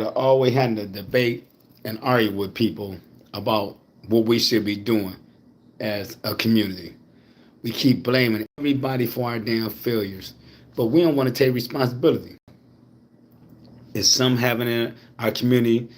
always having to debate and argue with people about what we should be doing as a community. We keep blaming everybody for our damn failures, but we don't want to take responsibility. Is some having in our community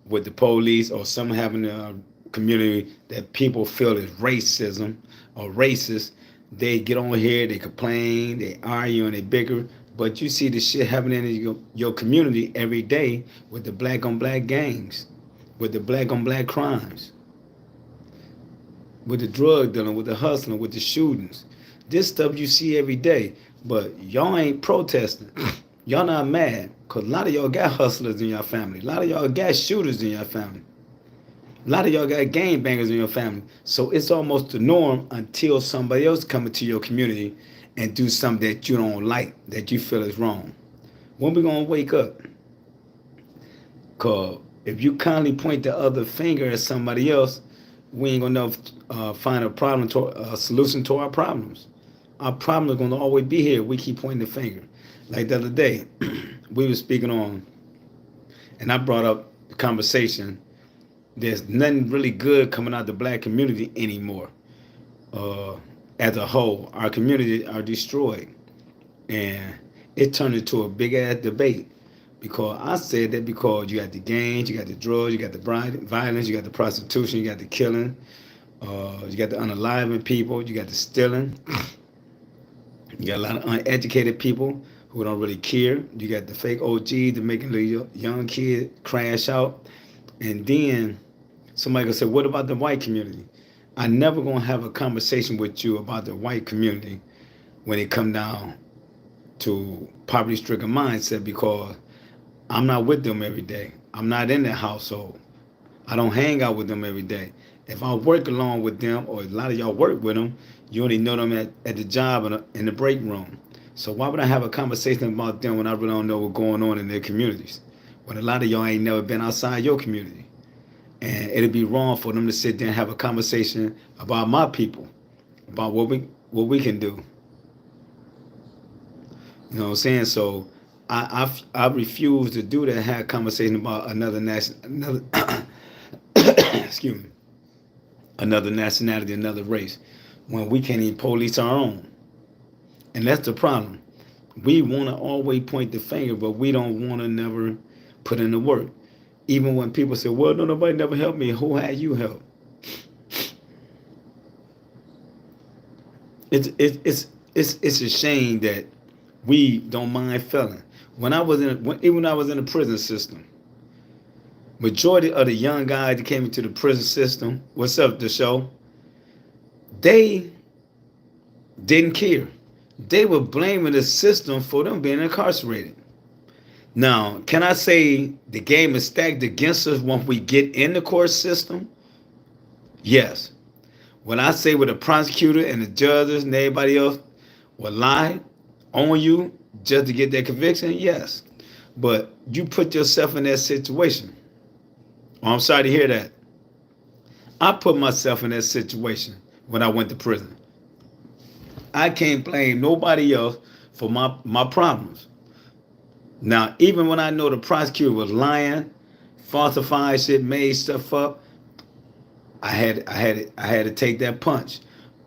with the police, or some having in our community that people feel is racism or racist? They get on here, they complain, they argue, and they bicker. But you see the shit happening in your community every day with the black on black gangs, with the black on black crimes, with the drug dealing, with the hustling, with the shootings. This stuff you see every day, but y'all ain't protesting. Y'all not mad, because a lot of y'all got hustlers in your family. A lot of y'all got shooters in your family. A lot of y'all got gang bangers in your family. So it's almost the norm until somebody else come into your community and do something that you don't like, that you feel is wrong. When we going to wake up? Because if you kindly point the other finger at somebody else, we ain't going to find a solution to our problems. Our problem is going to always be here. We keep pointing the finger. Like the other day, we were speaking on, and I brought up the conversation. There's nothing really good coming out of the black community anymore. As a whole, our community are destroyed, and it turned into a big ass debate. Because I said that because you got the gangs, you got the drugs, you got the violence, you got the prostitution, you got the killing, you got the unaliving people, you got the stealing, you got a lot of uneducated people who don't really care. You got the fake OGs that making the young kid crash out. And then somebody gonna say, what about the white community? I never gonna have a conversation with you about the white community when it come down to poverty-stricken mindset, because I'm not with them every day. I'm not in their household. I don't hang out with them every day. If I work along with them, or a lot of y'all work with them, you only know them at the job in the break room. So why would I have a conversation about them when I really don't know what's going on in their communities? When a lot of y'all ain't never been outside your community. And it'd be wrong for them to sit there and have a conversation about my people, about what we can do. You know what I'm saying? So I refuse to do that. Have a conversation about another excuse me, another nationality, another race, when we can't even police our own. And that's the problem. We want to always point the finger, but we don't want to never put in the work. Even when people say, well, no, nobody never helped me. Who had you help? It's a shame that we don't mind failing. Even when I was in the prison system, majority of the young guys that came into the prison system, what's up, the show? They didn't care. They were blaming the system for them being incarcerated. Now, can I say the game is stacked against us once we get in the court system? Yes. When I say with the prosecutor and the judges and everybody else will lie on you just to get that conviction, yes. But you put yourself in that situation. Oh, I'm sorry to hear that. I put myself in that situation when I went to prison. I can't blame nobody else for my problems. Now, even when I know the prosecutor was lying, falsifying shit, made stuff up, I had to take that punch,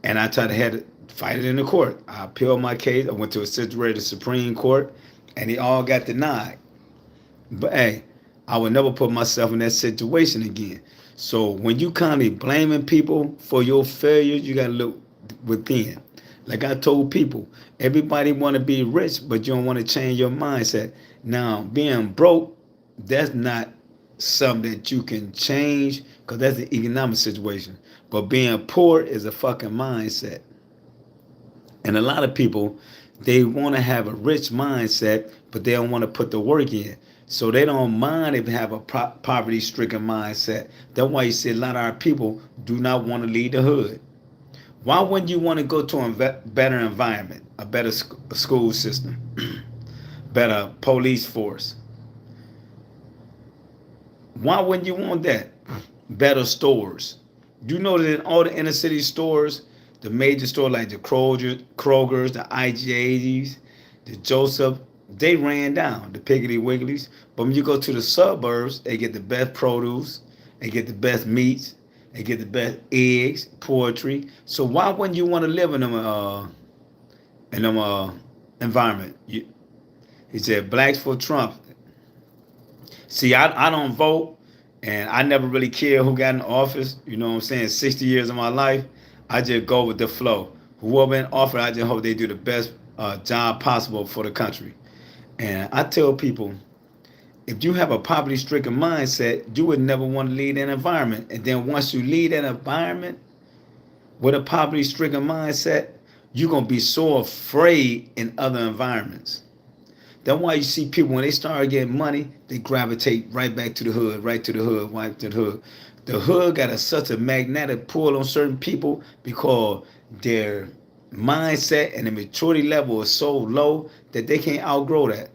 and I had to fight it in the court. I appealed my case. I went to a situated Supreme Court, and it all got denied. But hey, I would never put myself in that situation again. So when you constantly blaming people for your failures, you gotta look within. Like I told people, everybody want to be rich, but you don't want to change your mindset. Now, being broke, that's not something that you can change, because that's the economic situation. But being poor is a fucking mindset. And a lot of people, they want to have a rich mindset, but they don't want to put the work in. So they don't mind if they have a poverty-stricken mindset. That's why you see a lot of our people do not want to leave the hood. Why wouldn't you want to go to a better environment, a better school system, better police force? Why wouldn't you want that? Better stores. You know that in all the inner city stores, the major stores like the Kroger's, the IGAs, the Joseph, they ran down, the Piggly Wigglies. But when you go to the suburbs, they get the best produce, they get the best meats, they get the best eggs, poultry. So why wouldn't you want to live in them environment? He said blacks for Trump. See, I don't vote, and I never really care who got in office. You know what I'm saying? 60 years of my life, I just go with the flow. Whoever in office, I just hope they do the best job possible for the country. And I tell people, if you have a poverty-stricken mindset, you would never want to lead an environment. And then once you lead an environment with a poverty-stricken mindset, you're gonna be so afraid in other environments. That's why you see people when they start getting money, they gravitate right back to the hood, right to the hood, right to the hood. The hood got such a magnetic pull on certain people because their mindset and the maturity level is so low that they can't outgrow that.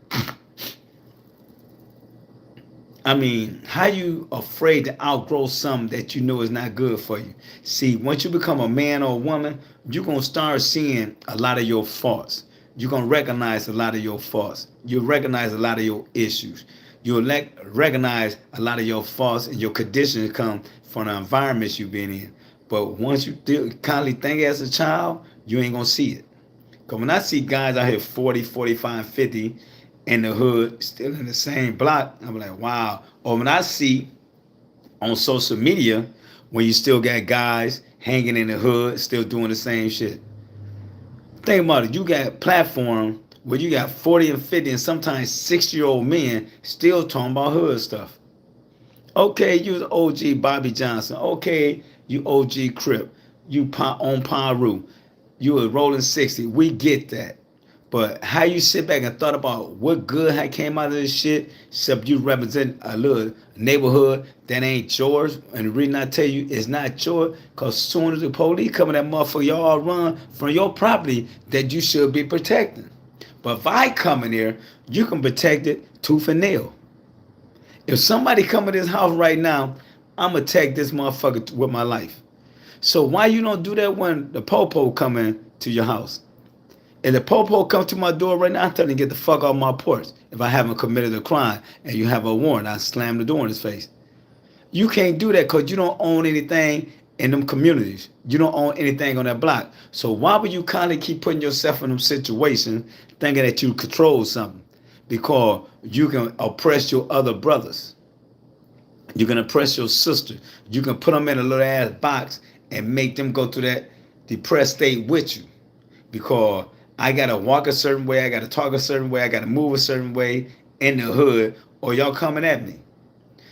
I mean, how you afraid to outgrow something that you know is not good for you? See, once you become a man or a woman, you're going to start seeing a lot of your faults. You're going to recognize a lot of your faults. You'll recognize a lot of your issues. You'll recognize a lot of your faults and your conditions come from the environments you've been in. But once you kindly think as a child, you ain't going to see it. Because when I see guys out here 40, 45, 50 in the hood, still in the same block, I'm like, wow. Or when I see on social media, when you still got guys hanging in the hood, still doing the same shit. Think about it. You got platform where you got 40 and 50 and sometimes 60-year-old men still talking about hood stuff. Okay, you was OG Bobby Johnson. Okay, you OG Crip. You on Paru. You a rolling 60. We get that. But how you sit back and thought about what good had came out of this shit, except you represent a little neighborhood that ain't yours. And the reason I tell you it's not yours, because as soon as the police come in that motherfucker, y'all run from your property that you should be protecting. But if I come in here, you can protect it tooth and nail. If somebody come in this house right now, I'm going to take this motherfucker with my life. So why you don't do that when the popo come in to your house? If the popo come to my door right now, I'm telling him to get the fuck off my porch. If I haven't committed a crime and you have a warrant, I slam the door in his face. You can't do that because you don't own anything in them communities. You don't own anything on that block. So why would you kindly keep putting yourself in them situations thinking that you control something? Because you can oppress your other brothers. You can oppress your sister. You can put them in a little ass box and make them go through that depressed state with you. Because I got to walk a certain way, I got to talk a certain way, I got to move a certain way in the hood, or y'all coming at me.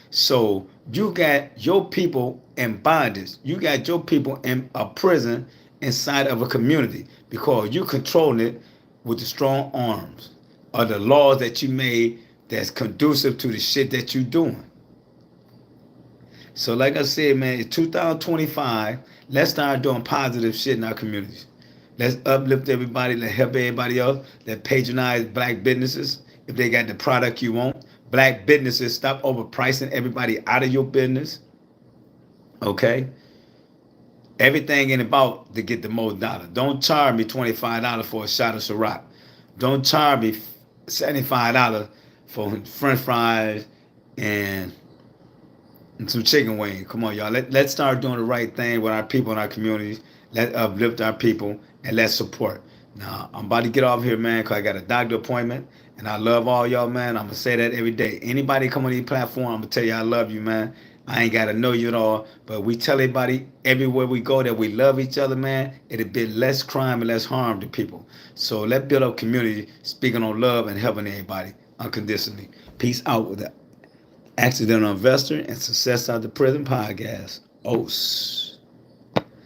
So you got your people in bondage. You got your people in a prison inside of a community because you controlling it with the strong arms or the laws that you made that's conducive to the shit that you doing. So like I said, man, it's 2025. Let's start doing positive shit in our communities. Let's uplift everybody. Let's help everybody else. Let's patronize black businesses if they got the product you want. Black businesses, stop overpricing everybody out of your business. Okay? Everything ain't about to get the most dollar. Don't charge me $25 for a shot of Ciroc. Don't charge me $75 for French fries and some chicken wings. Come on, y'all. Let's start doing the right thing with our people in our communities. Let's uplift our people and let's support. Now, I'm about to get off here, man, because I got a doctor appointment. And I love all y'all, man. I'm going to say that every day. Anybody come on these platforms, I'm going to tell you I love you, man. I ain't got to know you at all. But we tell everybody everywhere we go that we love each other, man. It'll be less crime and less harm to people. So let's build up community, speaking on love and helping everybody unconditionally. Peace out with that. Accidental Investor and Success Out the Prison podcast. Os.